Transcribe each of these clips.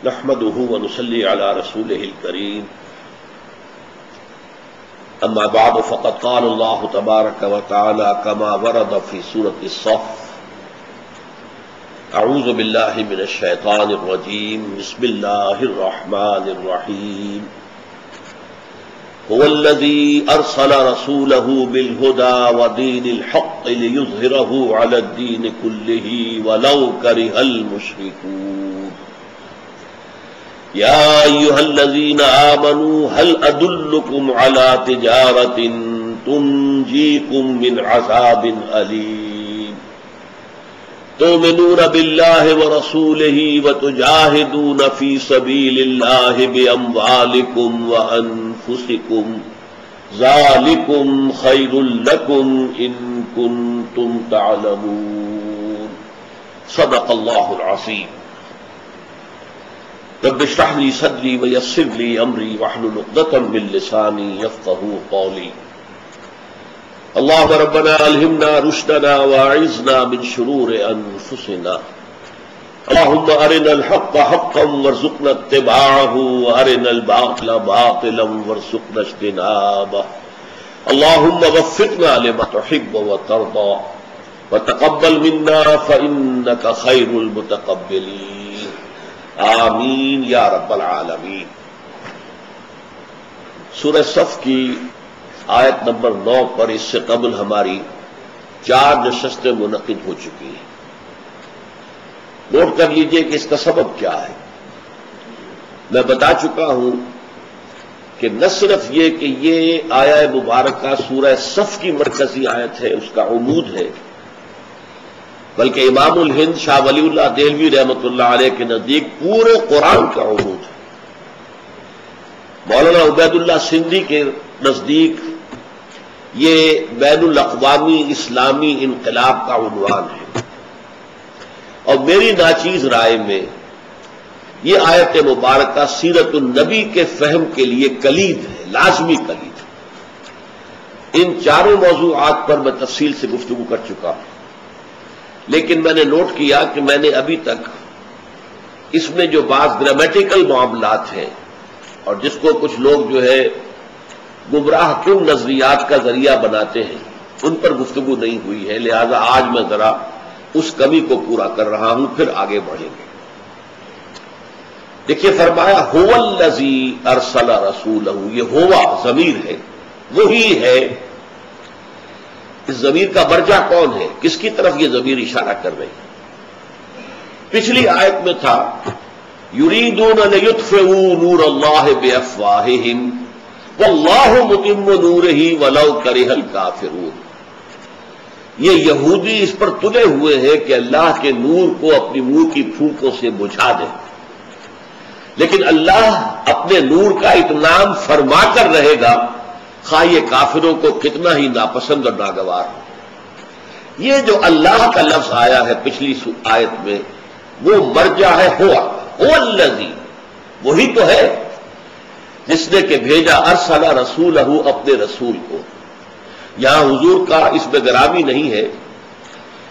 نحمده ونصلي على رسوله الكريم اما بعد فقد قال الله تبارك وتعالى كما ورد في سورة الصف اعوذ بالله من الشيطان الرجيم بسم الله الرحمن الرحيم هو الذي ارسل رسوله بالهدى ودين الحق ليظهره على الدين كله ولو كره المشركون يا أيها الذين آمنوا هل أدلكم على تجارة تنجيكم من عذاب أليم تؤمنون بالله ورسوله وتجاهدون في سبيل الله بأموالكم وأنفسكم ذلكم خير لكم إن كنتم تعلمون صدق الله العظيم رب اشرح لي صدري ويسر لي امري واحلل عقدة من لساني يفقهوا قولي اللهم ربنا الهمنا رشدنا واعذنا من شرور انفسنا اللهم ارنا الحق حقا وارزقنا اتباعه وارنا الباطل باطلا وارزقنا اجتنابه اللهم وفقنا لما تحب وترضى وتقبل منا فانك خير المتقبلين آمین یا رب العالمین۔ سورہ صف کی آیت نمبر 9 پر اس سے قبل ہماری 4 نشستیں منعقد ہو چکی ہیں۔ نوٹ کر لیجئے کہ اس کا سبب کیا ہے۔ میں بتا چکا ہوں کہ نہ صرف یہ کہ یہ آیہ مبارکہ سورہ صف کی مرکزی آیت ہے، اس کا عمود ہے، بلکہ امام الہند شاہ ولی اللہ دہلوی رحمۃ اللہ علیہ کے نزدیک پورے قرآن کا عمود ہے۔ مولانا عبید اللہ سندھی کے نزدیک یہ بین الاقوامی اسلامی انقلاب کا عنوان ہے، اور میری ناچیز رائے میں یہ آیت مبارکہ سیرت النبی کے فہم کے لیے کلید ہے، لازمی کلید ہے۔ ان چاروں موضوعات پر میں تفصیل سے گفتگو کر چکا ہوں، لیکن میں نے نوٹ کیا کہ میں نے ابھی تک اس میں جو بعض گرامیٹیکل معاملات ہیں اور جس کو کچھ لوگ جو ہے گمراہ کن نظریات کا ذریعہ بناتے ہیں ان پر گفتگو نہیں ہوئی ہے، لہذا آج میں ذرا اس کمی کو پورا کر رہا ہوں، پھر آگے بڑھیں گے۔ دیکھیے فرمایا هو الذی ارسل رسولہ، یہ ہوا ضمیر ہے، وہی ہے۔ اس ضمیر کا مرجع کون ہے؟ کس کی طرف یہ ضمیر اشارہ کر رہی ہے؟ پچھلی آیت میں تھا یریدون لیطفئوا نور اللہ بافواہہم واللہ متم نورہ ولو کرہ الکافرون۔ یہ یہودی اس پر تلے ہوئے ہیں کہ اللہ کے نور کو اپنی منہ کی پھونکوں سے بجھا دیں، لیکن اللہ اپنے نور کا اتمام فرما کر رہے گا، خواہ یہ کافروں کو کتنا ہی ناپسند اور ناگوار ہو۔ یہ جو اللہ کا لفظ آیا ہے پچھلی آیت میں، وہ مرجع ہے ہوا الذی، وہی تو ہے جس نے کہ بھیجا ارسل رسولہ، اپنے رسول کو۔ یہاں حضور کا اس میں گرامی نہیں ہے،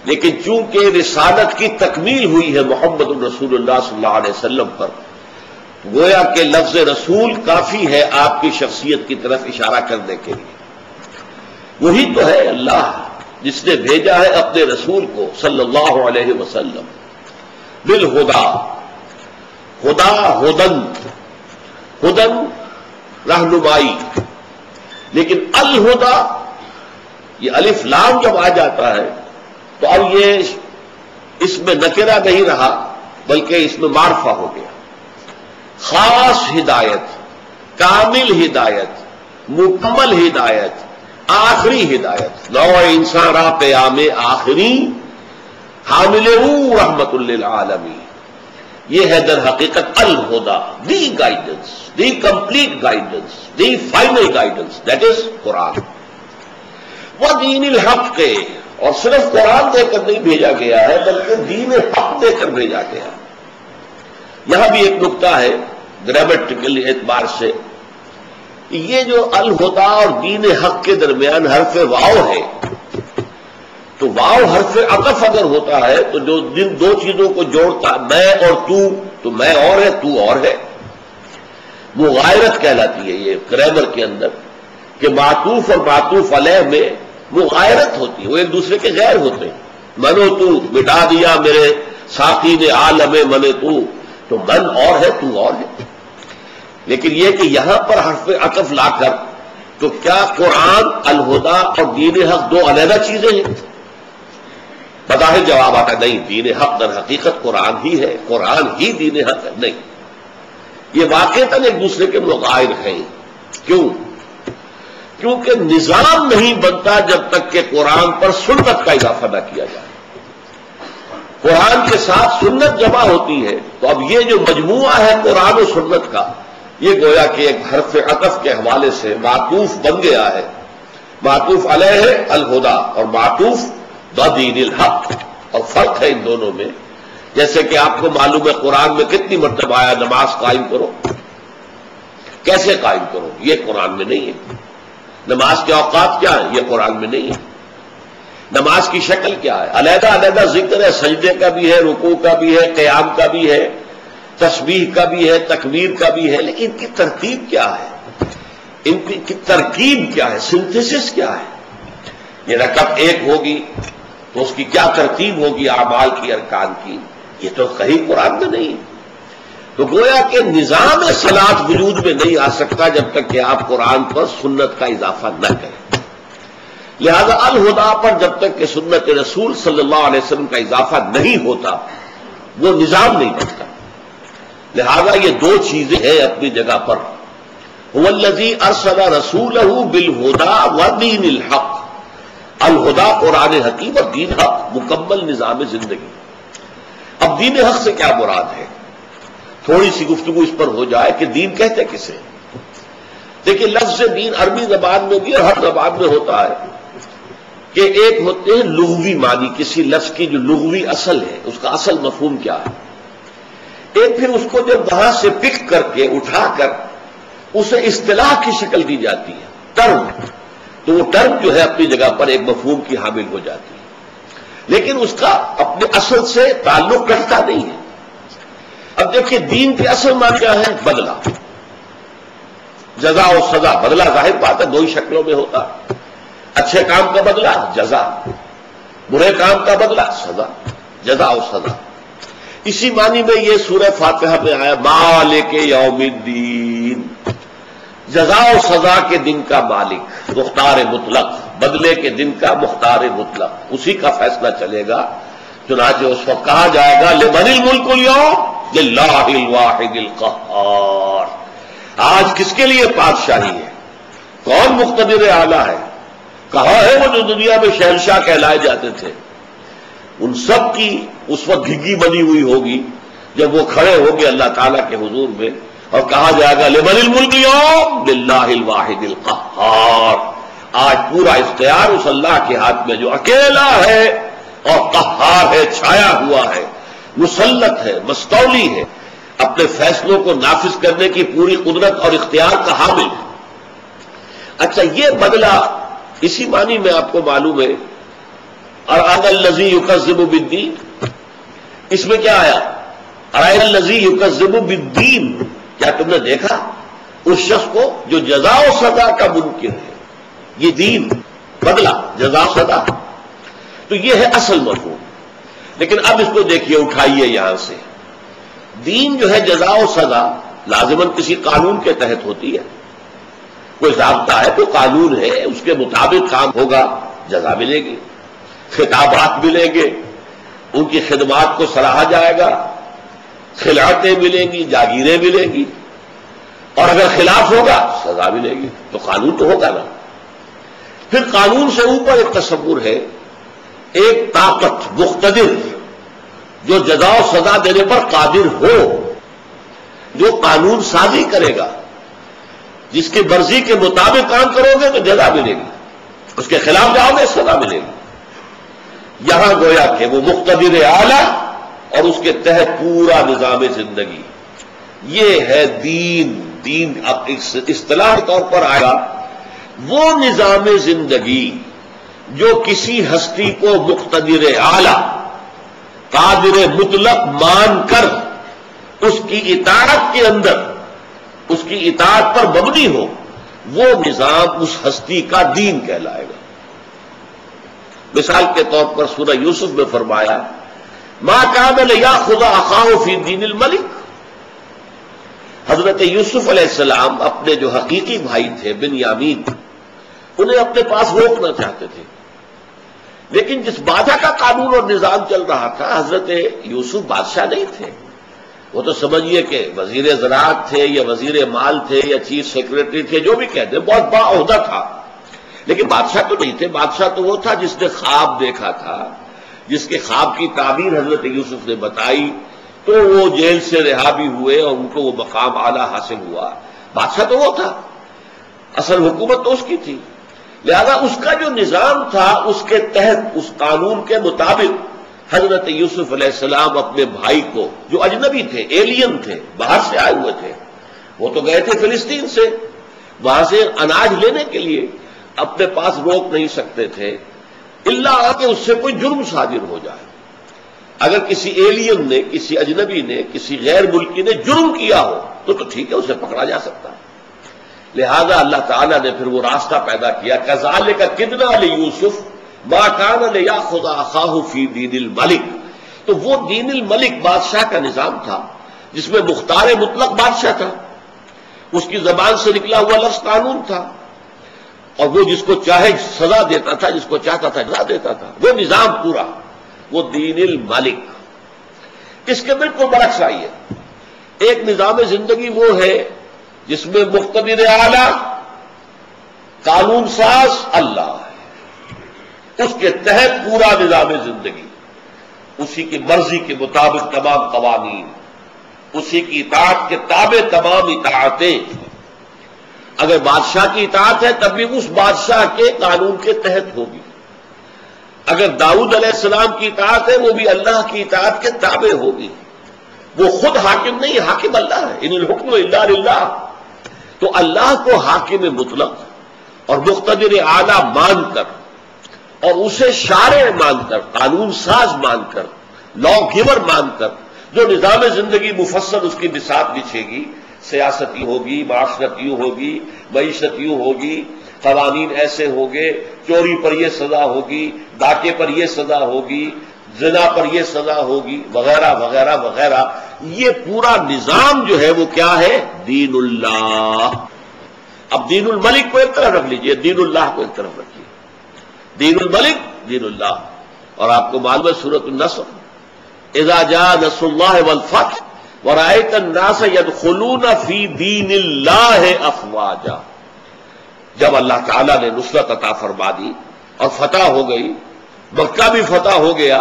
لیکن چونکہ رسالت کی تکمیل ہوئی ہے محمد الرسول اللہ صلی اللہ علیہ وسلم پر، گویا کہ لفظ رسول کافی ہے آپ کی شخصیت کی طرف اشارہ کرنے کے لیے۔ وہی تو ہے اللہ جس نے بھیجا ہے اپنے رسول کو صلی اللہ علیہ وسلم بالہدا، ہدا ہدن، ہدن رہنمائی، لیکن الہدا یہ الف لام جب آ جاتا ہے تو اب یہ اس میں نکرہ نہیں رہا بلکہ اس میں معرفہ ہو گیا۔ خاص ہدایت، کامل ہدایت، مکمل ہدایت، آخری ہدایت، نوع انسان را قیام آخری حامل رحمت للعالمین۔ یہ ہے در حقیقت الہدا، the guidance, the complete guidance, the final guidance, that is Quran. وہ دین الحق کے، اور صرف قرآن دے کر نہیں بھیجا گیا ہے بلکہ دین حق دے کر بھیجا گیا۔ یہاں بھی ایک نقطہ ہے گرامیٹیکل اعتبار سے، یہ جو الہدا اور دین حق کے درمیان حرف واو ہے، تو واو حرف عطف اگر ہوتا ہے تو جو جن دو چیزوں کو جوڑتا میں اور تو میں اور ہے تو اور ہے، مغایرت کہلاتی ہے یہ گرامر کے اندر، کہ معطوف اور معطوف علیہ میں مغایرت ہوتی ہے، وہ ایک دوسرے کے غیر ہوتے ہیں۔ منو تو مٹا دیا میرے ساقی نے عالم من تو من اور ہے تو اور ہے، لیکن یہ کہ یہاں پر حرف عطف لا کر تو کیا قرآن، الہدا اور دین حق دو علیحدہ چیزیں ہیں؟ بظاہر جواب آتا نہیں، دین حق در حقیقت قرآن ہی ہے، قرآن ہی دین حق ہے، نہیں، یہ واقعتاً ایک دوسرے کے مغایر ہیں۔ کیوں؟ کیونکہ نظام نہیں بنتا جب تک کہ قرآن پر سنت کا اضافہ نہ کیا جائے۔ قرآن کے ساتھ سنت جمع ہوتی ہے تو اب یہ جو مجموعہ ہے قرآن و سنت کا، یہ گویا کہ ایک حرف عطف کے حوالے سے معطوف بن گیا ہے، معطوف علیہ الہدا اور معطوف دین الحق، اور فرق ہے ان دونوں میں۔ جیسے کہ آپ کو معلوم ہے قرآن میں کتنی مرتبہ آیا نماز قائم کرو، کیسے قائم کرو، یہ قرآن میں نہیں ہے۔ نماز کے اوقات کیا ہیں، یہ قرآن میں نہیں ہے۔ نماز کی شکل کیا ہے، علیحدہ علیحدہ ذکر ہے، سجدے کا بھی ہے، رکوع کا بھی ہے، قیام کا بھی ہے، تسبیح کا بھی ہے، تکبیر کا بھی ہے، لیکن ان کی ترتیب کیا ہے، ان کی ترکیب کیا ہے، سنتھیسس کیا ہے۔ یہ رکعت ایک ہوگی تو اس کی کیا ترتیب ہوگی اعمال کی، ارکان کی، یہ تو کہیں قرآن میں نہیں ہے۔ تو گویا کہ نظام صلاۃ وجود میں نہیں آ سکتا جب تک کہ آپ قرآن پر سنت کا اضافہ نہ کریں۔ لہذا الہدا پر جب تک کہ سنت رسول صلی اللہ علیہ وسلم کا اضافہ نہیں ہوتا وہ نظام نہیں بنتا۔ لہذا یہ دو چیزیں ہیں اپنی جگہ پر۔ هو الذی ارسل رسولہ بالہدی ودین الحق، الہدا قرآن حکیم اور دین حق، مکمل نظام زندگی۔ اب دین حق سے کیا مراد ہے؟ تھوڑی سی گفتگو اس پر ہو جائے کہ دین کہتے کسے؟ دیکھیں لفظ دین عربی زبان میں بھی اور ہر زبان میں ہوتا ہے کہ ایک ہوتے ہیں لغوی معنی، کسی لفظ کی جو لغوی اصل ہے، اس کا اصل مفہوم کیا ہے، ایک پھر اس کو جب وہاں سے پک کر کے اٹھا کر اسے اصطلاح کی شکل دی جاتی ہے، ٹرم، تو وہ ٹرم جو ہے اپنی جگہ پر ایک مفہوم کی حامل ہو جاتی ہے، لیکن اس کا اپنے اصل سے تعلق رکھتا نہیں ہے۔ اب دیکھیں دین کے اصل معنی کیا ہے؟ بدلہ، جزا و سزا۔ بدلہ ظاہر بات ہے دو ہی شکلوں میں ہوتا، اچھے کام کا بدلہ جزا، برے کام کا بدلہ سزا، جزا و سزا۔ اسی معنی میں یہ سورہ فاتحہ میں آیا مالک یوم الدین، جزا و سزا کے دن کا مالک، مختار مطلق، بدلے کے دن کا مختار مطلق، اسی کا فیصلہ چلے گا۔ چنانچہ اس وقت کہا جائے گا لمن الملک اليوم للہ الواحد القہار، آج کس کے لیے بادشاہی ہے، کون مقتدر اعلیٰ ہے، کہاں ہے وہ جو دنیا میں شہنشاہ کہلائے جاتے تھے؟ ان سب کی اس وقت گھگی بنی ہوئی ہوگی جب وہ کھڑے ہوں گے اللہ تعالیٰ کے حضور میں، اور کہا جائے گا لمن الملک اليوم للہ الواحد القہار، آج پورا اختیار اس اللہ کے ہاتھ میں جو اکیلا ہے اور قہار ہے، چھایا ہوا ہے، مسلط ہے، مستولی ہے، اپنے فیصلوں کو نافذ کرنے کی پوری قدرت اور اختیار کا حامل ہے۔ اچھا یہ بدلہ اسی معنی میں آپ کو معلوم ہے، ارأیت الذی یکذب بالدین، اس میں کیا آیا؟ ارأیت الذی یکذب بالدین، کیا تم نے دیکھا اس شخص کو جو جزا و سزا کا منکر ہے؟ یہ دین، بدلہ، جزا و سزا، تو یہ ہے اصل مفہوم۔ لیکن اب اس کو دیکھیے، اٹھائیے یہاں سے، دین جو ہے جزا و سزا لازماً کسی قانون کے تحت ہوتی ہے، کوئی ضابطہ ہے، کوئی قانون ہے، اس کے مطابق کام ہوگا، جزا ملے گی، خطابات ملیں گے، ان کی خدمات کو سراہا جائے گا، خلعتیں ملیں گی، جاگیریں ملیں گی، اور اگر خلاف ہوگا سزا ملے گی، تو قانون تو ہوگا نا۔ پھر قانون سے اوپر ایک تصور ہے، ایک طاقت، مقتدر، جو جزا و سزا دینے پر قادر ہو، جو قانون سازی کرے گا، جس کی مرضی کے مطابق کام کرو گے تو جزا ملے گی، اس کے خلاف جاؤ گے سزا ملے گی۔ یہاں گویا کہ وہ مقتدر اعلیٰ اور اس کے تحت پورا نظام زندگی، یہ ہے دین۔ دین اب اصطلاح طور پر آئے گا وہ نظام زندگی جو کسی ہستی کو مقتدر اعلی قادر مطلق مان کر اس کی اطاعت کے اندر اس کی اطاعت پر مبنی ہو، وہ نظام اس ہستی کا دین کہلائے گا۔ مثال کے طور پر سورہ یوسف میں فرمایا ما کان لیأخذ اخاہ فی دین الملک۔ حضرت یوسف علیہ السلام اپنے جو حقیقی بھائی تھے بنیامین، انہیں اپنے پاس روکنا چاہتے تھے، لیکن جس بادشاہ کا قانون اور نظام چل رہا تھا، حضرت یوسف بادشاہ نہیں تھے، وہ تو سمجھیے کہ وزیر زراعت تھے یا وزیر مال تھے یا چیف سیکرٹری تھے، جو بھی کہتے ہیں، بہت بڑا عہدہ تھا، لیکن بادشاہ تو نہیں تھے۔ بادشاہ تو وہ تھا جس نے خواب دیکھا تھا، جس کے خواب کی تعبیر حضرت یوسف نے بتائی، تو وہ جیل سے رہا بھی ہوئے اور ان کو وہ مقام اعلیٰ حاصل ہوا۔ بادشاہ تو وہ تھا، اصل حکومت تو اس کی تھی، لہذا اس کا جو نظام تھا اس کے تحت، اس قانون کے مطابق حضرت یوسف علیہ السلام اپنے بھائی کو، جو اجنبی تھے، ایلین تھے، باہر سے آئے ہوئے تھے، وہ تو گئے تھے فلسطین سے، وہاں سے اناج لینے کے لیے، اپنے پاس روک نہیں سکتے تھے الا کہ اس سے کوئی جرم صادر ہو جائے۔ اگر کسی ایلین نے، کسی اجنبی نے، کسی غیر ملکی نے جرم کیا ہو تو ٹھیک ہے، اسے پکڑا جا سکتا ہے۔ لہذا اللہ تعالیٰ نے پھر وہ راستہ پیدا کیا، کذالک کدنا لیوسف ما کان لیأخذ اخاہ فی دین الملک۔ تو وہ دین الملک بادشاہ کا نظام تھا، جس میں مختار مطلق بادشاہ تھا، اس کی زبان سے نکلا ہوا لفظ قانون تھا، اور وہ جس کو چاہے سزا دیتا تھا، جس کو چاہتا تھا سزا دیتا تھا، وہ نظام پورا، وہ دین الملک۔ اس کے بالکل برعکس آئیے، ایک نظام زندگی وہ ہے جس میں مقتدر اعلیٰ قانون ساز اللہ ہے، اس کے تحت پورا نظام زندگی، اسی کی مرضی کے مطابق تمام قوانین، اسی کی اطاعت کے تابع تمام اطاعتیں۔ اگر بادشاہ کی اطاعت ہے تب بھی اس بادشاہ کے قانون کے تحت ہوگی، اگر داؤد علیہ السلام کی اطاعت ہے وہ بھی اللہ کی اطاعت کے تابع ہوگی، وہ خود حاکم نہیں، حاکم اللہ ہے، ان الحکم الا للہ۔ تو اللہ کو حاکم مطلق اور مقتدر اعلیٰ مان کر، اور اسے شارع مان کر، قانون ساز مان کر، لا گیور مان کر، جو نظام زندگی مفصل اس کی بساط بچھے گی، سیاستی ہوگی، معاشرتی ہوگی، معیشتی ہوگی، قوانین ایسے ہوگے، چوری پر یہ سزا ہوگی، ڈاکے پر یہ سزا ہوگی، زنا پر یہ سزا ہوگی، وغیرہ وغیرہ وغیرہ۔ یہ پورا نظام جو ہے وہ کیا ہے؟ دین اللہ۔ اب دین الملک کو ایک طرف رکھ لیجئے، دین اللہ کو ایک طرف رکھیے۔ دین الملک، دین اللہ۔ اور آپ کو معلوم ہے سورۃ النصر، اذا جاء نصر اللہ والفتح ورأيت الناس يدخلون في دین اللہ افواجا۔ جب اللہ تعالیٰ نے نصرت عطا فرما دی اور فتح ہو گئی، مکہ بھی فتح ہو گیا،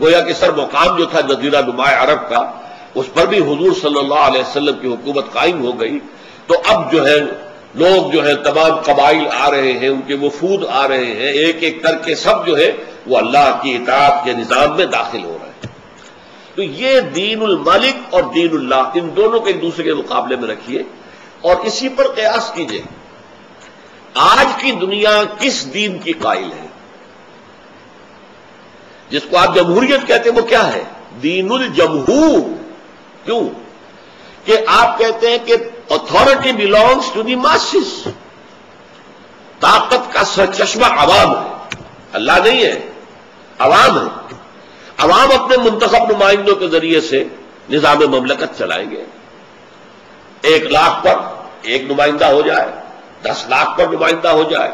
گویا کہ سر مقام جو تھا جزیرہ نما عرب کا، اس پر بھی حضور صلی اللہ علیہ وسلم کی حکومت قائم ہو گئی، تو اب جو ہے لوگ جو ہے تمام قبائل آ رہے ہیں، ان کے وفود آ رہے ہیں، ایک ایک کر کے سب جو ہے وہ اللہ کی اطاعت کے نظام میں داخل ہو رہے ہیں۔ تو یہ دین الملک اور دین اللہ، ان دونوں کو ایک دوسرے کے مقابلے میں رکھیے اور اسی پر قیاس کیجئے۔ آج کی دنیا کس دین کی قائل ہے؟ جس کو آپ جمہوریت کہتے ہیں وہ کیا ہے؟ دین الجمہور۔ کیوں؟ کہ آپ کہتے ہیں کہ authority belongs to the masses, طاقت کا سرچشمہ عوام ہے، اللہ نہیں ہے، عوام ہے۔ عوام اپنے منتخب نمائندوں کے ذریعے سے نظام مملکت چلائیں گے، 1 لاکھ پر ایک نمائندہ ہو جائے، 10 لاکھ پر نمائندہ ہو جائے،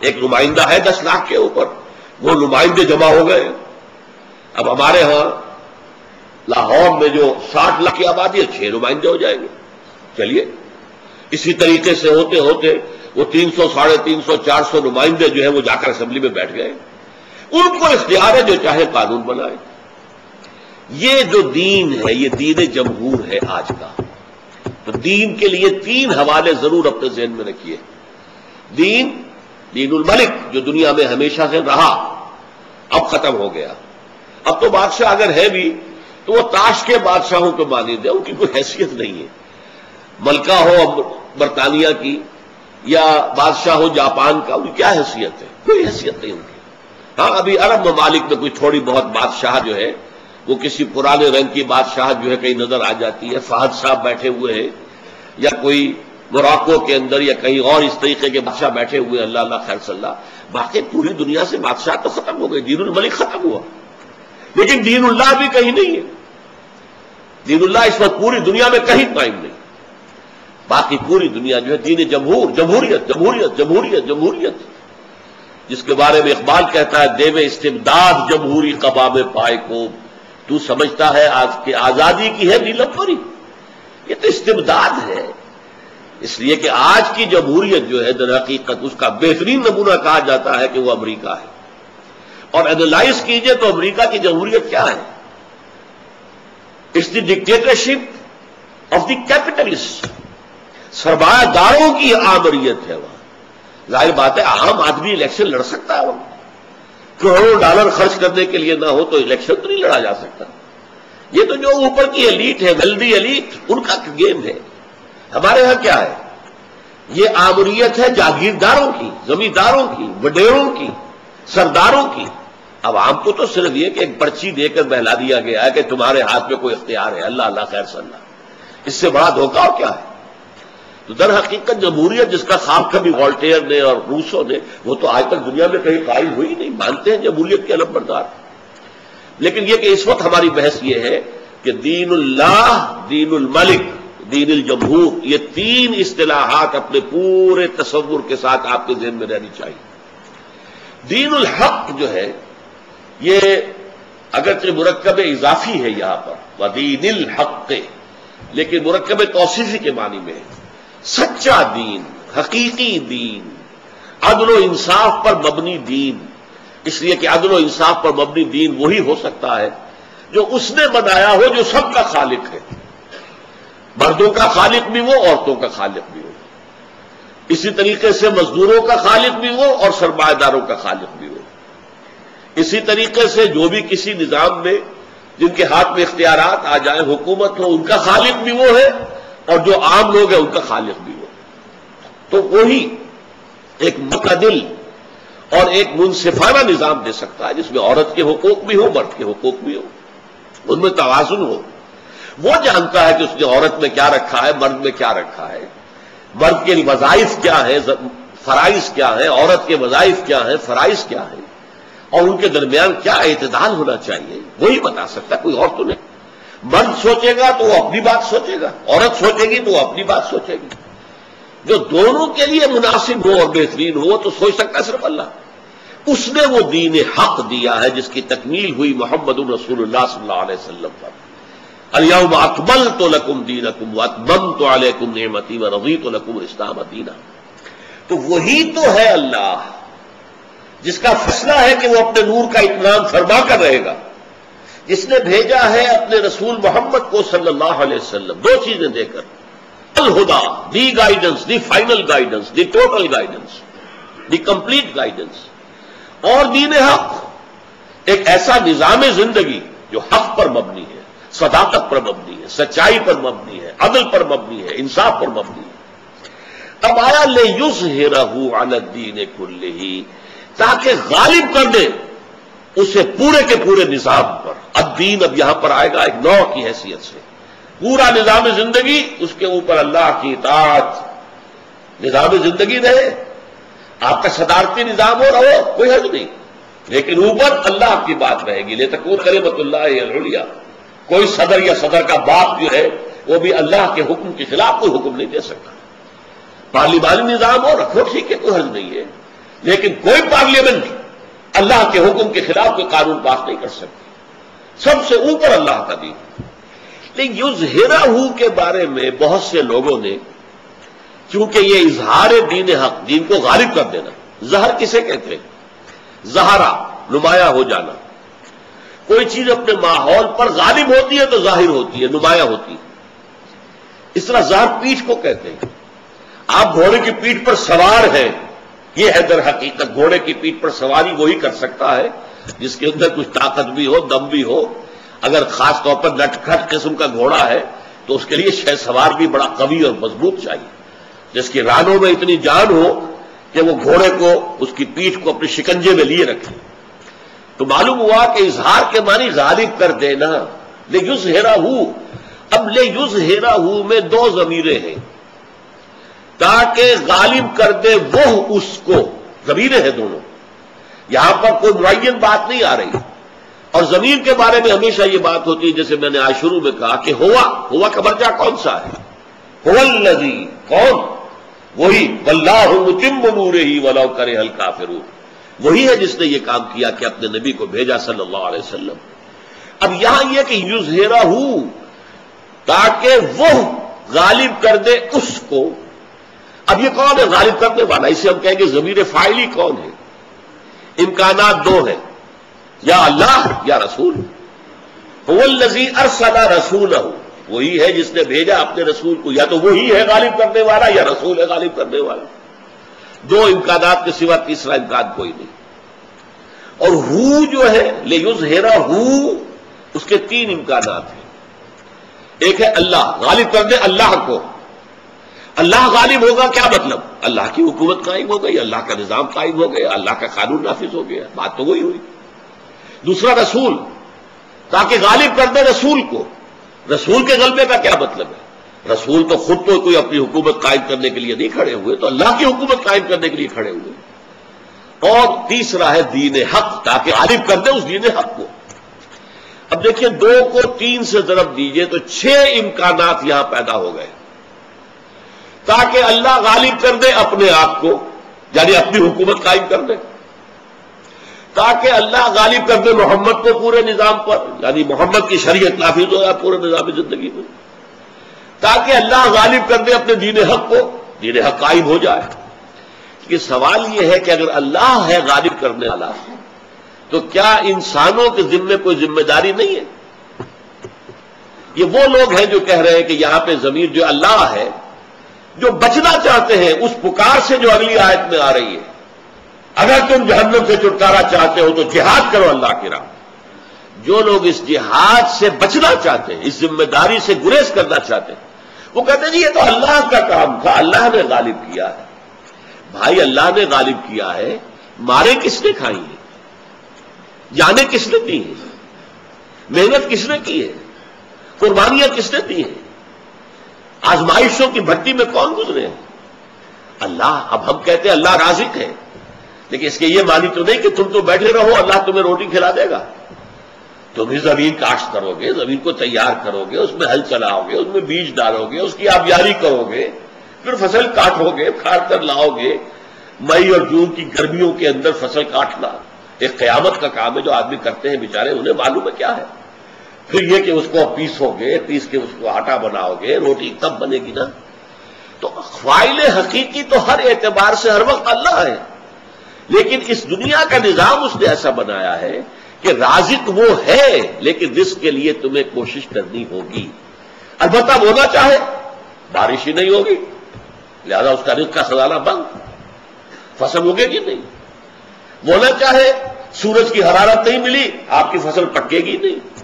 ایک نمائندہ ہے 10 لاکھ کے اوپر، وہ نمائندے جمع ہو گئے۔ اب ہمارے ہاں لاہور میں جو 60 لاکھ کی آبادی ہے، 6 نمائندے ہو جائیں گے۔ چلیے اسی طریقے سے ہوتے ہوتے وہ 300، 350، 400 نمائندے جو ہیں وہ جا کر اسمبلی میں بیٹھ گئے، ان کو اختیار ہے جو چاہے قانون بنائے۔ یہ جو دین ہے یہ دین جمہور ہے آج کا۔ تو دین کے لیے 3 حوالے ضرور اپنے ذہن میں رکھیے۔ دین الملک جو دنیا میں ہمیشہ سے رہا، اب ختم ہو گیا۔ اب تو بادشاہ اگر ہے بھی تو وہ تاش کے بادشاہوں کو مانند ہے، ان کی کوئی حیثیت نہیں ہے۔ ملکہ ہو برطانیہ کی یا بادشاہ ہو جاپان کا، ان کی کیا حیثیت ہے؟ کوئی حیثیت نہیں ان کی۔ ہاں ابھی عرب ممالک میں کوئی تھوڑی بہت بادشاہ جو ہے وہ کسی پرانے رنگ کی بادشاہ جو ہے کہیں نظر آ جاتی ہے، فہد صاحب بیٹھے ہوئے ہیں، یا کوئی موراکو کے اندر یا کہیں اور اس طریقے کے بادشاہ بیٹھے ہوئے، اللہ اللہ خیر صلی اللہ. باقی پوری دنیا سے بادشاہ تو ختم ہو گئے، دین الملک ختم ہوا، لیکن دین اللہ بھی کہیں نہیں ہے. دین اللہ اس وقت پوری دنیا میں کہیں قائم نہیں. باقی پوری دنیا جو ہے دین جمہوریت جمہوریت جمہوریت جمہوریت، جس کے بارے میں اقبال کہتا ہے دیو استبداد جمہوری قباب پائے کو، تو سمجھتا ہے آج کی آزادی کی ہے نیلم پری. یہ تو استبداد ہے. اس لیے کہ آج کی جمہوریت جو ہے در حقیقت اس کا بہترین نمونہ کہا جاتا ہے کہ وہ امریکہ ہے. اور اینالائز کیجئے تو امریکہ کی جمہوریت کیا ہے؟ It's the dictatorship of the capitalist. سرمایہ داروں کی آمریت ہے وہاں. ظاہر بات ہے عام آدمی الیکشن لڑ سکتا ہے، وہاں کروڑوں ڈالر خرچ کرنے کے لیے نہ ہو تو الیکشن تو نہیں لڑا جا سکتا. یہ تو جو اوپر کی ایلیٹ ہے، ویلدی ایلیٹ، ان کا گیم ہے. ہمارے ہاں کیا ہے؟ یہ آمریت ہے جاگیرداروں کی، زمینداروں کی، وڈیروں کی، سرداروں کی. اب عام کو تو صرف یہ کہ ایک پرچی دے کر بہلا دیا گیا ہے کہ تمہارے ہاتھ میں کوئی اختیار ہے، اللہ اللہ خیر صلی اللہ. اس سے بڑا دھوکہ اور کیا ہے؟ تو در حقیقت جمہوریت جس کا خواب کبھی والٹیئر نے اور روسو نے، وہ تو آج تک دنیا میں کہیں قائم ہوئی نہیں. مانتے ہیں جمہوریت کے علم بردار، لیکن یہ کہ اس وقت ہماری بحث یہ ہے کہ دین اللہ، دین الملک، دین الجمہور، یہ تین اصطلاحات اپنے پورے تصور کے ساتھ آپ کے ذہن میں رہنی چاہیے. دین الحق جو ہے یہ اگرچہ مرکب اضافی ہے یہاں پر، وَدِینِ الْحَقِّ، لیکن مرکب توصیفی کے معنی میں ہے. سچا دین، حقیقی دین، عدل و انصاف پر مبنی دین. اس لیے کہ عدل و انصاف پر مبنی دین وہی ہو سکتا ہے جو اس نے بنایا ہو جو سب کا خالق ہے. مردوں کا خالق بھی وہ، عورتوں کا خالق بھی وہ. اسی طریقے سے مزدوروں کا خالق بھی وہ اور سرمایہ داروں کا خالق بھی وہ. اسی طریقے سے جو بھی کسی نظام میں جن کے ہاتھ میں اختیارات آ جائیں، حکومت ہو، ان کا خالق بھی وہ ہے اور جو عام لوگ ہیں ان کا خالق بھی وہ. تو وہی ایک معتدل اور ایک منصفانہ نظام دے سکتا ہے جس میں عورت کے حقوق بھی ہو، مرد کے حقوق بھی ہو، ان میں توازن ہو. وہ جانتا ہے کہ اس نے عورت میں کیا رکھا ہے، مرد میں کیا رکھا ہے، مرد کے وظائف کیا ہیں، فرائض کیا ہیں، عورت کے وظائف کیا ہیں، فرائض کیا ہیں، اور ان کے درمیان کیا اعتدال ہونا چاہیے. وہی بتا سکتا ہے، کوئی اور تو نہیں. مرد سوچے گا تو وہ اپنی بات سوچے گا، عورت سوچے گی تو وہ اپنی بات سوچے گی. جو دونوں کے لیے مناسب ہو اور بہترین ہو تو سوچ سکتا ہے صرف اللہ. اس نے وہ دین حق دیا ہے جس کی تکمیل ہوئی محمد رسول اللہ صلی اللہ علیہ وسلم پر. الیوم اکملت لکم دینکم واتممت علیکم نعمتی ورضیت لکم الاسلام دینا. تو وہی تو ہے اللہ جس کا فیصلہ ہے کہ وہ اپنے نور کا اتمام فرما کر رہے گا، جس نے بھیجا ہے اپنے رسول محمد کو صلی اللہ علیہ وسلم دو چیزیں دے کر، الہدا، the guidance, the final guidance, the total guidance, the complete guidance, اور دین حق، ایک ایسا نظام زندگی جو حق پر مبنی ہے، صداقت پر مبنی ہے، سچائی پر مبنی ہے، عدل پر مبنی ہے، انصاف پر مبنی ہے. اب آیا لِیُظْہِرَهُ عَلَى الدِّینِ كُلِّهِ، تاکہ غالب کر دے اسے پورے کے پورے نظام پر. الدین اب یہاں پر آئے گا ایک نوع کی حیثیت سے. پورا نظام زندگی اس کے اوپر اللہ کی اطاعت. نظام زندگی رہے، آپ کا صدارتی نظام ہو رہو، کوئی حرج نہیں، لیکن اوپر اللہ کی بات رہے گی. لِتَكُونَ كَلِمَةُ اللَّهِ الْعُلْيَا. کوئی صدر یا صدر کا باپ جو ہے وہ بھی اللہ کے حکم کے خلاف کوئی حکم نہیں دے سکتا. پارلیمانی نظام ہو رکھو، ٹھیک ہے، کوئی حرج نہیں ہے، لیکن کوئی پارلیمنٹ اللہ کے حکم کے خلاف کوئی قانون پاس نہیں کر سکتی. سب سے اوپر اللہ کا دین. لیکن یظہرہ کے بارے میں بہت سے لوگوں نے، چونکہ یہ اظہار دین حق، دین کو غالب کر دینا، ظہر کسے کہتے ہیں؟ ظہرا، نمایاں ہو جانا. کوئی چیز اپنے ماحول پر غالب ہوتی ہے تو ظاہر ہوتی ہے، نمایاں ہوتی ہے. اس طرح ظہر پیٹھ کو کہتے ہیں. آپ گھوڑے کی پیٹھ پر سوار ہیں، یہ ہے در حقیقت گھوڑے کی پیٹھ پر سواری وہی کر سکتا ہے جس کے اندر کچھ طاقت بھی ہو، دم بھی ہو. اگر خاص طور پر نٹ کھٹ قسم کا گھوڑا ہے تو اس کے لیے شہ سوار بھی بڑا قوی اور مضبوط چاہیے، جس کی رانوں میں اتنی جان ہو کہ وہ گھوڑے کو، اس کی پیٹھ کو اپنے شکنجے میں لیے رکھے. تو معلوم ہوا کہ اظہار کے معنی غالب کر دینا. لیظہرہ، اب لیظہرہ میں دو ضمیریں ہیں، تاکہ غالب کر دے وہ اس کو، ضمیریں ہیں دونوں، یہاں پر کوئی معین بات نہیں آ رہی. اور ضمیر کے بارے میں ہمیشہ یہ بات ہوتی ہے، جیسے میں نے آج شروع میں کہا کہ ہوا کا برجا کون سا ہے؟ هو الذی، کون؟ وہی، واللہ متم نورہ ولو کرہ الکافرون، وہی ہے جس نے یہ کام کیا کہ اپنے نبی کو بھیجا صلی اللہ علیہ وسلم. اب یہاں یہ کہ یظہرہ، تاکہ وہ غالب کر دے اس کو. اب یہ کون ہے غالب کرنے والا؟ اسے ہم کہیں گے ضمیر فاعلی کون ہے؟ امکانات دو ہیں، یا اللہ یا رسول. هو الذی ارسل رسولہ، وہی ہے جس نے بھیجا اپنے رسول کو، یا تو وہی ہے غالب کرنے والا یا رسول ہے غالب کرنے والا. دو امکانات کے سوا تیسرا امکان کوئی نہیں. اور ہو جو ہے لیظہرہ، اس کے تین امکانات ہیں. ایک ہے اللہ، غالب کر دے اللہ کو. اللہ غالب ہوگا کیا مطلب؟ اللہ کی حکومت قائم ہو گئی، اللہ کا نظام قائم ہو گیا، اللہ کا قانون نافذ ہو گیا، بات تو وہی ہوئی. دوسرا رسول، تاکہ غالب کر دے رسول کو. رسول کے غلبے کا کیا مطلب ہے؟ رسول تو خود تو کوئی اپنی حکومت قائم کرنے کے لیے نہیں کھڑے ہوئے، تو اللہ کی حکومت قائم کرنے کے لیے کھڑے ہوئے. اور تیسرا ہے دین حق، تاکہ غالب کر دے اس دین حق کو. اب دیکھیں، 2 کو 3 سے ضرب دیجئے تو 6 امکانات یہاں پیدا ہو گئے. تاکہ اللہ غالب کر دے اپنے آپ کو، یعنی اپنی حکومت قائم کر دے. تاکہ اللہ غالب کر دے محمد کو پورے نظام پر، یعنی محمد کی شریعت نافذ ہو جائے پورے نظام زندگی میں. تاکہ اللہ غالب کر دے اپنے دین حق کو، دین حق قائم ہو جائے. کہ سوال یہ ہے کہ اگر اللہ ہے غالب کرنے والا، تو کیا انسانوں کے ذمے کوئی ذمہ داری نہیں ہے؟ یہ وہ لوگ ہیں جو کہہ رہے ہیں کہ یہاں پہ ضمیر جو اللہ ہے، جو بچنا چاہتے ہیں اس پکار سے جو اگلی آیت میں آ رہی ہے، اگر تم جہنم سے چھٹکارا چاہتے ہو تو جہاد کرو اللہ کی راہ. جو لوگ اس جہاد سے بچنا چاہتے ہیں، اس ذمہ داری سے گریز کرنا چاہتے ہیں، وہ کہتے ہیں جی یہ تو اللہ کا کام تھا، اللہ نے غالب کیا ہے. بھائی اللہ نے غالب کیا ہے، مارے کس نے کھائی ہیں؟ جانیں کس نے دی ہیں؟ محنت کس نے کی ہے؟ قربانیاں کس نے دی ہیں؟ آزمائشوں کی بھٹی میں کون گزرے ہیں؟ اللہ. اب ہم کہتے ہیں اللہ رازق ہے، لیکن اس کے یہ معنی تو نہیں کہ تم تو بیٹھے رہو اللہ تمہیں روٹی کھلا دے گا. تم ہی زمین کاشت کرو گے، زمین کو تیار کرو گے، اس میں ہل چلاؤ گے، اس میں بیج ڈالو گے، اس کی آبیاری کرو گے، پھر فصل کاٹو گے، کاٹ کر لاؤ گے. مئی اور جون کی گرمیوں کے اندر فصل کاٹنا ایک قیامت کا کام ہے جو آدمی کرتے ہیں بیچارے، انہیں معلوم ہے کیا ہے. پھر یہ کہ اس کو پیسو گے، پیس کے اس کو آٹا بناؤ گے، روٹی تب بنے گی نا. تو فاعل حقیقی تو ہر اعتبار سے ہر وقت اللہ ہے، لیکن اس دنیا کا نظام اس نے ایسا بنایا ہے کہ رازق وہ ہے، لیکن رزق کے لیے تمہیں کوشش کرنی ہوگی. البتہ وہ نہ چاہے بارش ہی نہیں ہوگی، لہذا اس کا رزق کا خزانہ بند، فصل ہوگے گی نہیں. وہ نہ چاہے سورج کی حرارت نہیں ملی، آپ کی فصل پکے گی نہیں،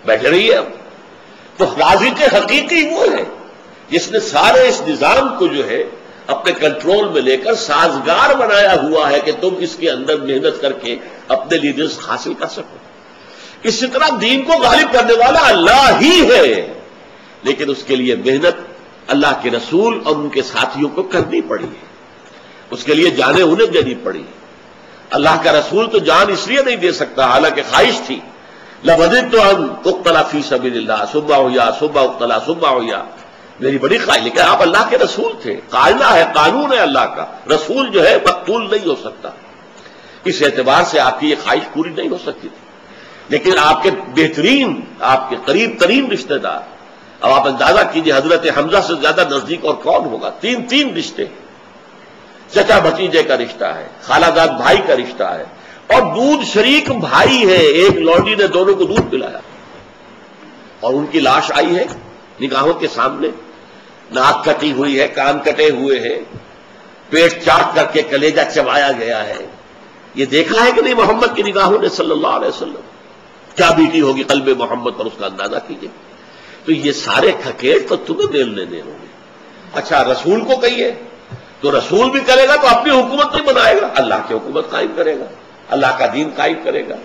بیٹھے رہیے. اب تو رازق حقیقی وہ ہے جس نے سارے اس نظام کو جو ہے اپنے کنٹرول میں لے کر سازگار بنایا ہوا ہے کہ تم اس کے اندر محنت کر کے اپنے لیے رزق حاصل کر سکو. اسی طرح دین کو غالب کرنے والا اللہ ہی ہے، لیکن اس کے لیے محنت اللہ کے رسول اور ان کے ساتھیوں کو کرنی پڑی ہے، اس کے لیے جانیں انہیں دینی پڑی. اللہ کا رسول تو جان اس لیے نہیں دے سکتا، حالانکہ خواہش تھی، لَوَدِدتُّ أَنْ أُقْتَلَ فِي سَبِيلِ اللَّهِ ثُمَّ أُحْيَا ثُمَّ أُقْتَلَ ثُمَّ أُحْيَا. میری بڑی خواہش، لیکن آپ اللہ کے رسول تھے، قاعدہ ہے، قانون ہے اللہ کا، رسول جو ہے مقتول نہیں ہو سکتا. اس اعتبار سے آپ کی یہ خواہش پوری نہیں ہو سکتی تھی. لیکن آپ کے بہترین، آپ کے قریب ترین رشتہ دار، اب آپ اندازہ کیجئے حضرت حمزہ سے زیادہ نزدیک اور کون ہوگا؟ 3 رشتے، چچا بھتیجے کا رشتہ ہے، خالہ زاد بھائی کا رشتہ ہے، اور دودھ شریک بھائی ہے. ایک لونڈی نے دونوں کو دودھ پلایا، اور ان کی لاش آئی ہے نگاہوں کے سامنے، ناک کٹی ہوئی ہے، کان کٹے ہوئے ہیں، پیٹ چاٹ کر کے کلیجہ چبایا گیا ہے. یہ دیکھا ہے کہ نہیں محمد کی نگاہوں نے صلی اللہ علیہ وسلم؟ کیا بیٹی ہوگی قلب محمد پر، اس کا اندازہ کیجیے. تو یہ سارے کھکیٹ تو تمہیں دل لینے ہوں گے. اچھا رسول کو کہیے تو رسول بھی کرے گا تو اپنی حکومت نہیں بنائے گا، اللہ کی حکومت قائم کرے گا، اللہ کا دین قائم کرے گا.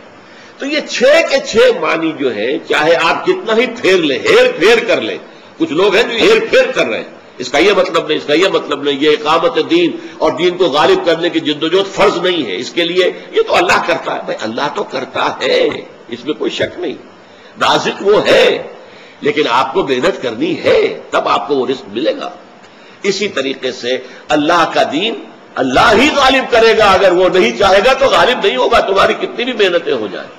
تو یہ 6 کے 6 معنی جو ہے، چاہے آپ کتنا ہی پھیر لیں، ہیر پھیر کر لیں، کچھ لوگ ہیں جو ہیر پھیر کر رہے ہیں، اس کا یہ مطلب نہیں، اس کا یہ مطلب نہیں، یہ اقامت دین اور دین کو غالب کرنے کی جدوجہد فرض نہیں ہے، اس کے لیے یہ تو اللہ کرتا ہے۔ بھائی اللہ تو کرتا ہے، اس میں کوئی شک نہیں، رازق وہ ہے، لیکن آپ کو محنت کرنی ہے، تب آپ کو وہ رزق ملے گا۔ اسی طریقے سے اللہ کا دین اللہ ہی غالب کرے گا، اگر وہ نہیں چاہے گا تو غالب نہیں ہوگا، تمہاری کتنی بھی محنتیں ہو جائیں،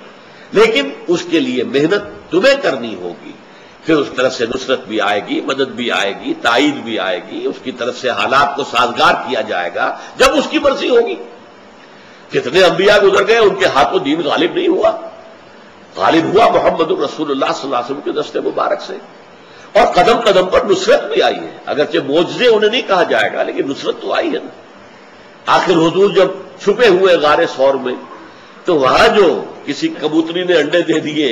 لیکن اس کے لیے محنت تمہیں کرنی ہوگی، پھر اس طرف سے نصرت بھی آئے گی، مدد بھی آئے گی، تائید بھی آئے گی، اس کی طرف سے حالات کو سازگار کیا جائے گا جب اس کی مرضی ہوگی۔ کتنے انبیاء گزر گئے، ان کے ہاتھوں دین غالب نہیں ہوا، غالب ہوا محمد رسول اللہ صلی اللہ علیہ وسلم کے دست مبارک سے، اور قدم قدم پر نصرت بھی آئی ہے، اگرچہ معجزے انہیں نہیں کہا جائے گا، لیکن نصرت تو آئی ہے نا۔ آخر حضور جب چھپے ہوئے غار ثور میں، تو وہاں جو کسی کبوتری نے انڈے دے دیے،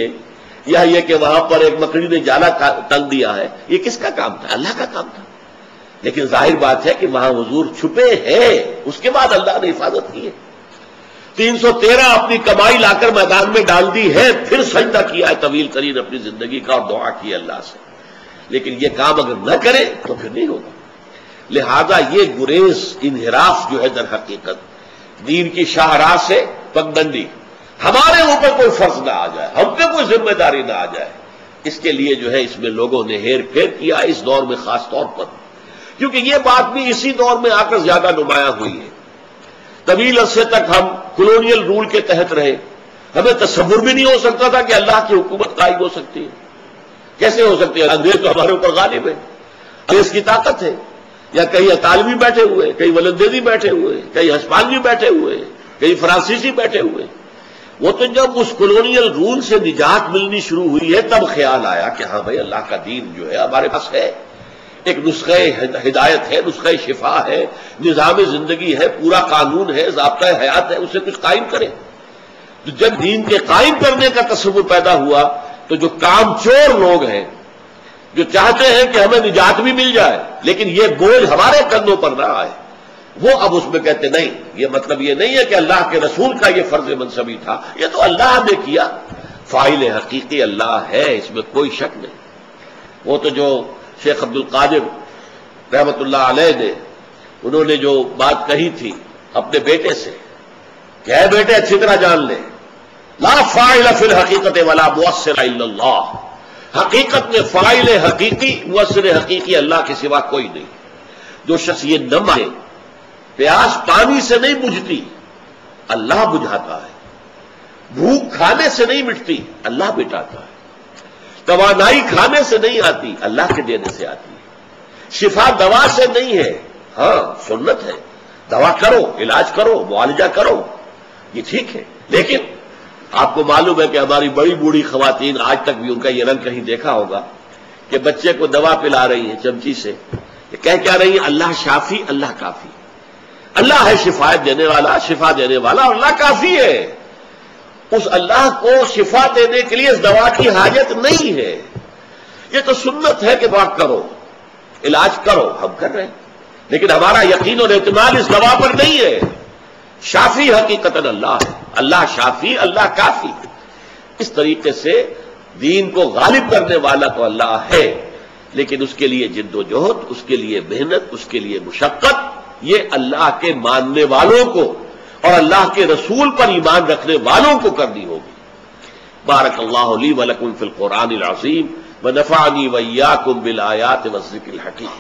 یا یہ کہ وہاں پر ایک مکڑی نے جالا ٹنگ دیا ہے، یہ کس کا کام تھا؟ اللہ کا کام تھا، لیکن ظاہر بات ہے کہ وہاں حضور چھپے ہیں، اس کے بعد اللہ نے حفاظت کی ہے۔ 313 اپنی کمائی لا کر میدان میں ڈال دی ہے، پھر سجدہ کیا ہے طویل ترین اپنی زندگی کا، اور دعا کی اللہ سے، لیکن یہ کام اگر نہ کرے تو پھر نہیں ہوگا۔ لہذا یہ گریز، انحراف جو ہے در حقیقت دین کی شاہراہ سے پگڈنڈی، ہمارے اوپر کوئی فرض نہ آ جائے، ہم پہ کوئی ذمہ داری نہ آ جائے، اس کے لیے جو ہے اس میں لوگوں نے ہیر پھیر کیا، اس دور میں خاص طور پر، کیونکہ یہ بات بھی اسی دور میں آ کر زیادہ نمایاں ہوئی ہے۔ طویل عرصے تک ہم کولونیل رول کے تحت رہے، ہمیں تصور بھی نہیں ہو سکتا تھا کہ اللہ کی حکومت قائم ہو سکتی ہے، کیسے ہو سکتی ہے؟ انگریز تو ہمارے اوپر غالب ہے، انگریز کی طاقت ہے، یا کئی اطالوی بیٹھے ہوئے، کئی ولندیزی بیٹھے ہوئے، کئی ہسپانوی بیٹھے ہوئے، کئی فرانسیسی بیٹھے ہوئے۔ وہ تو جب اس کولونیل رول سے نجات ملنی شروع ہوئی ہے، تب خیال آیا کہ ہاں بھائی اللہ کا دین جو ہے ہمارے پاس ہے، ایک نسخہ ہدایت ہے، نسخہ شفا ہے، نظام زندگی ہے، پورا قانون ہے، ضابطہ حیات ہے، اسے کچھ قائم کرے۔ تو جب دین کے قائم کرنے کا تصور پیدا ہوا، تو جو کام چور لوگ ہیں، جو چاہتے ہیں کہ ہمیں نجات بھی مل جائے لیکن یہ بوجھ ہمارے کندھوں پر نہ آئے، وہ اب اس میں کہتے نہیں، یہ مطلب یہ نہیں ہے کہ اللہ کے رسول کا یہ فرض منصبی تھا، یہ تو اللہ نے کیا، فاعل حقیقی اللہ ہے، اس میں کوئی شک نہیں۔ وہ تو جو شیخ عبد القادر رحمت اللہ علیہ نے، انہوں نے جو بات کہی تھی اپنے بیٹے سے کہ اے بیٹے اچھی طرح جان لے، لا فاعل فی الحقیقت ولا مؤثر الا اللہ، حقیقت میں فاعل حقیقی، مؤثر حقیقی اللہ کے سوا کوئی نہیں۔ جو شخص یہ نہ مانے، پیاس پانی سے نہیں بجھتی، اللہ بجھاتا ہے، بھوک کھانے سے نہیں مٹتی، اللہ مٹاتا ہے، توانائی کھانے سے نہیں آتی، اللہ کے دینے سے آتی ہے، شفا دوا سے نہیں ہے، ہاں سنت ہے، دوا کرو، علاج کرو، معالجہ کرو، یہ ٹھیک ہے، لیکن آپ کو معلوم ہے کہ ہماری بڑی بوڑھی خواتین آج تک بھی ان کا یہ رنگ کہیں دیکھا ہوگا کہ بچے کو دوا پلا رہی ہیں چمچی سے، کہہ کیا رہی ہیں؟ اللہ شافی، اللہ کافی، اللہ ہے شفایت دینے والا، شفا دینے والا، اور اللہ کافی ہے۔ اس اللہ کو شفا دینے کے لیے اس دوا کی حاجت نہیں ہے، یہ تو سنت ہے کہ دعا کرو، علاج کرو، ہم کر رہے ہیں، لیکن ہمارا یقین اور اعتماد اس دوا پر نہیں ہے۔ شافی حقیقتاً اللہ ہے، اللہ شافی، اللہ کافی۔ اس طریقے سے دین کو غالب کرنے والا تو اللہ ہے، لیکن اس کے لیے جد و جہد، اس کے لیے محنت، اس کے لیے مشقت، یہ اللہ کے ماننے والوں کو اور اللہ کے رسول پر ایمان رکھنے والوں کو کرنی ہوگی۔ بارک اللہ لی ولکم فی القرآن العظیم ونفعنی وإیاکم بالآیات والذکر الحکیم۔